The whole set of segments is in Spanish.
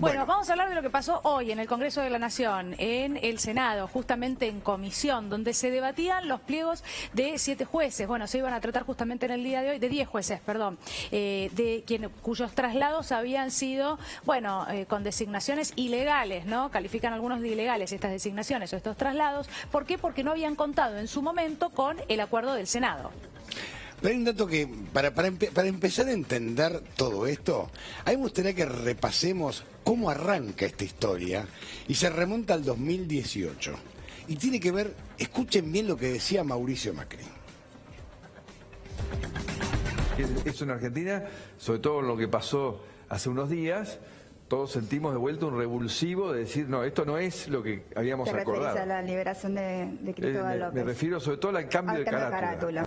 Bueno, vamos a hablar de lo que pasó hoy en el Congreso de la Nación, en el Senado, justamente en comisión, donde se debatían los pliegos de 7 jueces. Bueno, se iban a tratar justamente en el día de hoy, de 10 jueces, perdón, cuyos traslados habían sido, bueno, con designaciones ilegales, ¿no? Califican algunos de ilegales estas designaciones o estos traslados. ¿Por qué? Porque no habían contado en su momento con el acuerdo del Senado. Pero hay un dato que, para empezar a entender todo esto, a mí me gustaría que repasemos cómo arranca esta historia y se remonta al 2018. Y tiene que ver, escuchen bien lo que decía Mauricio Macri. Eso en Argentina, sobre todo lo que pasó hace unos días, todos sentimos de vuelta un revulsivo de decir, no, esto no es lo que habíamos acordado. ¿Te referís a la liberación de Cristóbal López? Me refiero sobre todo al cambio de carátula.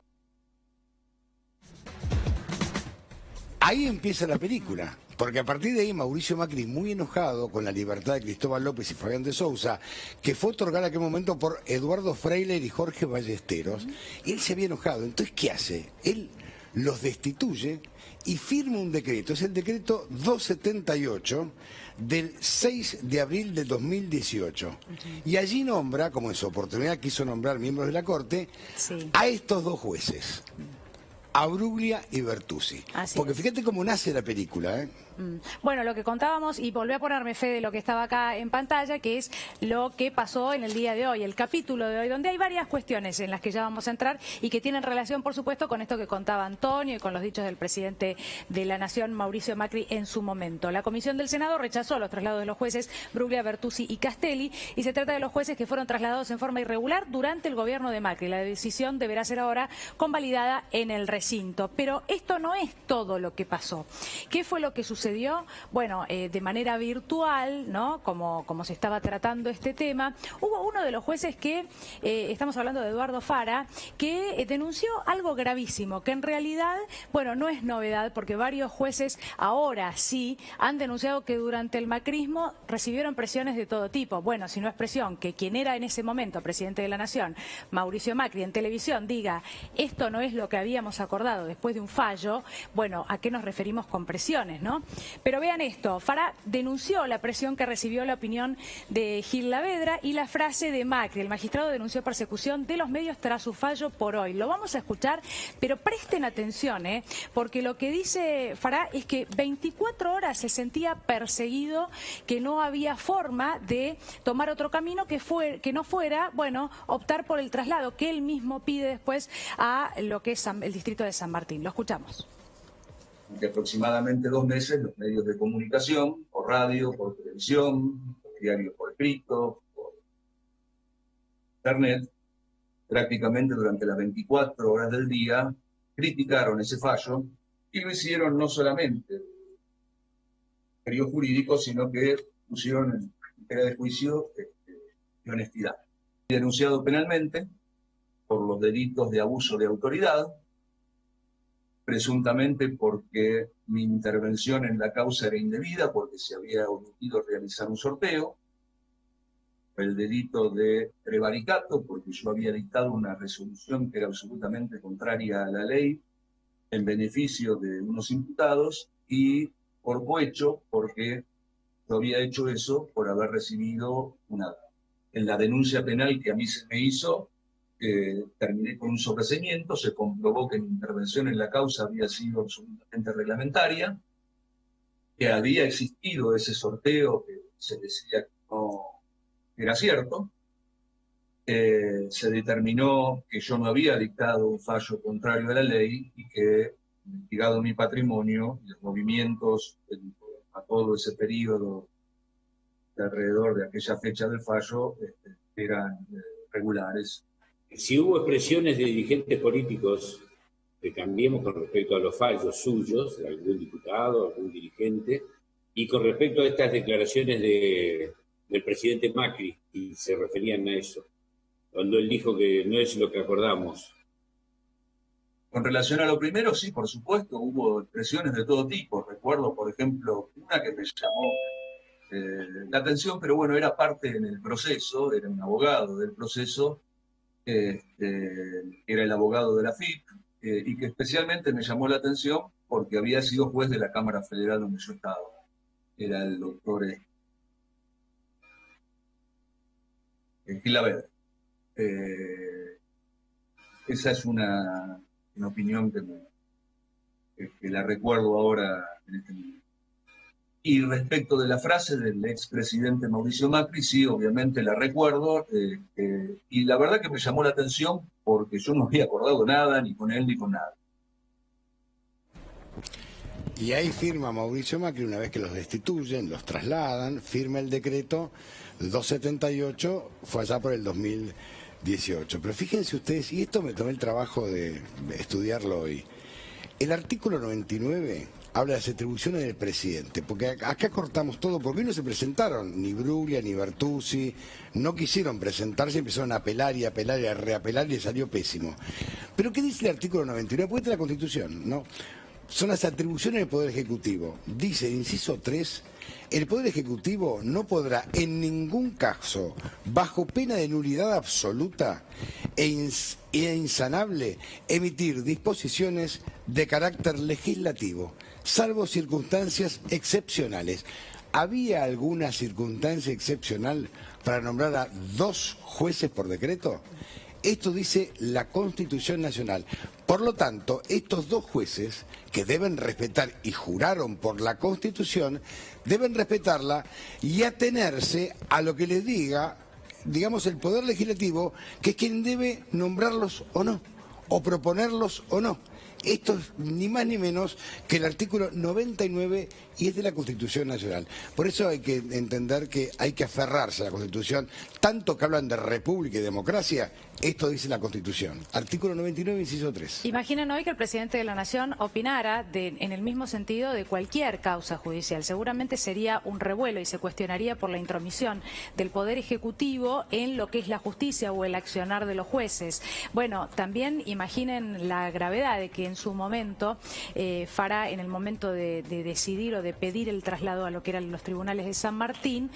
Ahí empieza la película, porque a partir de ahí Mauricio Macri, muy enojado con la libertad de Cristóbal López y Fabián de Sousa, que fue otorgada en aquel momento por Eduardo Freyler y Jorge Ballesteros, y él se había enojado. Entonces, ¿qué hace? Él los destituye y firma un decreto, es el decreto 278 del 6 de abril de 2018. Y allí nombra, como en su oportunidad quiso nombrar miembros de la Corte, a estos dos jueces. A Bruglia y Bertuzzi. Porque fíjate cómo nace la película, ¿eh? Bueno, lo que contábamos, y volví a ponerme fe de lo que estaba acá en pantalla, que es lo que pasó en el día de hoy, el capítulo de hoy, donde hay varias cuestiones en las que ya vamos a entrar y que tienen relación, por supuesto, con esto que contaba Antonio y con los dichos del presidente de la Nación, Mauricio Macri, en su momento. La Comisión del Senado rechazó los traslados de los jueces Bruglia, Bertuzzi y Castelli, y se trata de los jueces que fueron trasladados en forma irregular durante el gobierno de Macri. La decisión deberá ser ahora convalidada en el recinto. Pero esto no es todo lo que pasó. ¿Qué fue lo que sucedió? Bueno, de manera virtual, ¿no? Como se estaba tratando este tema, hubo uno de los jueces que, estamos hablando de Eduardo Fara, que denunció algo gravísimo, que en realidad, bueno, no es novedad, porque varios jueces ahora sí han denunciado que durante el macrismo recibieron presiones de todo tipo. Bueno, si no es presión, que quien era en ese momento presidente de la Nación, Mauricio Macri, en televisión diga, esto no es lo que habíamos acordado después de un fallo, bueno, ¿a qué nos referimos con presiones, no? Pero vean esto, Fara denunció la presión que recibió la opinión de Gil Lavedra y la frase de Macri. El magistrado denunció persecución de los medios tras su fallo por hoy. Lo vamos a escuchar, pero presten atención, porque lo que dice Fara es que 24 horas se sentía perseguido, que no había forma de tomar otro camino que no fuera, bueno, optar por el traslado que él mismo pide después a lo que es el distrito de San Martín. Lo escuchamos. De aproximadamente 2 meses los medios de comunicación, por radio, por televisión, por diarios por escrito, por internet, prácticamente durante las 24 horas del día, criticaron ese fallo y lo hicieron no solamente en periodo jurídico, sino que pusieron en tela de juicio de honestidad. Denunciado penalmente por los delitos de abuso de autoridad, presuntamente porque mi intervención en la causa era indebida, porque se había omitido realizar un sorteo, el delito de prevaricato, porque yo había dictado una resolución que era absolutamente contraria a la ley en beneficio de unos imputados, y por cohecho, porque yo había hecho eso por haber recibido en la denuncia penal que a mí se me hizo, terminé con un sobreseimiento, se comprobó que mi intervención en la causa había sido absolutamente reglamentaria, que había existido ese sorteo que se decía que no era cierto, se determinó que yo no había dictado un fallo contrario a la ley y que, investigado mi patrimonio y los movimientos a todo ese periodo de alrededor de aquella fecha del fallo, eran regulares. Si hubo expresiones de dirigentes políticos de Cambiemos con respecto a los fallos suyos, de algún diputado, algún dirigente, y con respecto a estas declaraciones del presidente Macri, y se referían a eso, cuando él dijo que no es lo que acordamos. Con relación a lo primero, sí, por supuesto, hubo expresiones de todo tipo. Recuerdo, por ejemplo, una que me llamó la atención, pero bueno, era parte en el proceso, era un abogado del proceso, era el abogado de la FIP, y que especialmente me llamó la atención porque había sido juez de la Cámara Federal donde yo estaba. era el doctor Gilaber. Esa es una opinión que la recuerdo ahora en este momento. Y respecto de la frase del expresidente Mauricio Macri, sí, obviamente la recuerdo, y la verdad que me llamó la atención porque yo no había acordado nada, ni con él ni con nada. Y ahí firma Mauricio Macri, una vez que los destituyen, los trasladan, firma el decreto 278, fue allá por el 2018. Pero fíjense ustedes, y esto me tomé el trabajo de estudiarlo hoy, el artículo 99 habla de las atribuciones del presidente, porque acá cortamos todo, porque hoy no se presentaron ni Bruglia ni Bertuzzi, no quisieron presentarse, empezaron a apelar y apelar y a reapelar y les salió pésimo. Pero ¿qué dice el artículo 99? Porque esta es la Constitución, ¿no? Son las atribuciones del Poder Ejecutivo. Dice, inciso 3, el Poder Ejecutivo no podrá en ningún caso, bajo pena de nulidad absoluta e insanable, emitir disposiciones de carácter legislativo, salvo circunstancias excepcionales. ¿Había alguna circunstancia excepcional para nombrar a 2 jueces por decreto? Esto dice la Constitución Nacional. Por lo tanto, estos 2 jueces, que deben respetar y juraron por la Constitución, deben respetarla y atenerse a lo que les diga, digamos, el Poder Legislativo, que es quien debe nombrarlos o no, o proponerlos o no. Esto es ni más ni menos que el artículo 99 y es de la Constitución Nacional. Por eso hay que entender que hay que aferrarse a la Constitución. Tanto que hablan de república y democracia, esto dice la Constitución. Artículo 99, inciso 3. Imaginen hoy que el presidente de la Nación opinara en el mismo sentido de cualquier causa judicial. Seguramente sería un revuelo y se cuestionaría por la intromisión del Poder Ejecutivo en lo que es la justicia o el accionar de los jueces. Bueno, también imaginen la gravedad de que en su momento Fara, en el momento de decidir o de pedir el traslado a lo que eran los tribunales de San Martín,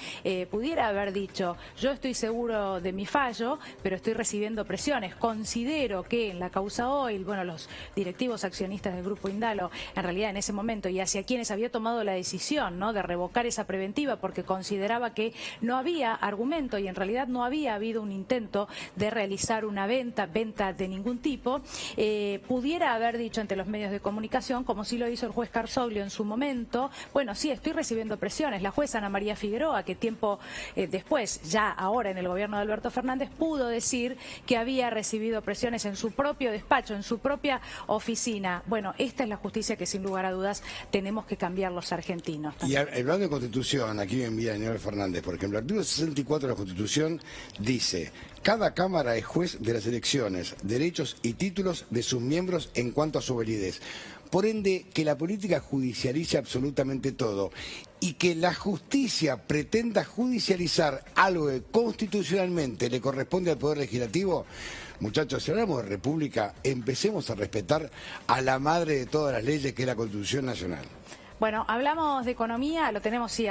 pudiera haber dicho, yo estoy seguro de mi fallo, pero estoy recibiendo presiones. Considero que en la causa Oil, bueno, los directivos accionistas del Grupo Indalo, en realidad en ese momento, y hacia quienes había tomado la decisión, ¿no?, de revocar esa preventiva porque consideraba que no había argumento y en realidad no había habido un intento de realizar una venta de ningún tipo, pudiera haber dicho ante los medios de comunicación, como sí lo hizo el juez Carzoglio en su momento, bueno, sí, estoy recibiendo presiones. La jueza Ana María Figueroa, que tiempo después, ya ahora en el gobierno de Alberto Fernández, pudo decir que había recibido presiones en su propio despacho, en su propia oficina. Bueno, esta es la justicia que sin lugar a dudas tenemos que cambiar los argentinos. Y hablando de Constitución, aquí me envía Daniel Fernández, por ejemplo, el artículo 64 de la Constitución dice: cada Cámara es juez de las elecciones, derechos y títulos de sus miembros en cuanto a su validez. Por ende, que la política judicialice absolutamente todo y que la justicia pretenda judicializar algo que constitucionalmente le corresponde al Poder Legislativo, muchachos, si hablamos de república, empecemos a respetar a la madre de todas las leyes, que es la Constitución Nacional. Bueno, hablamos de economía, lo tenemos sí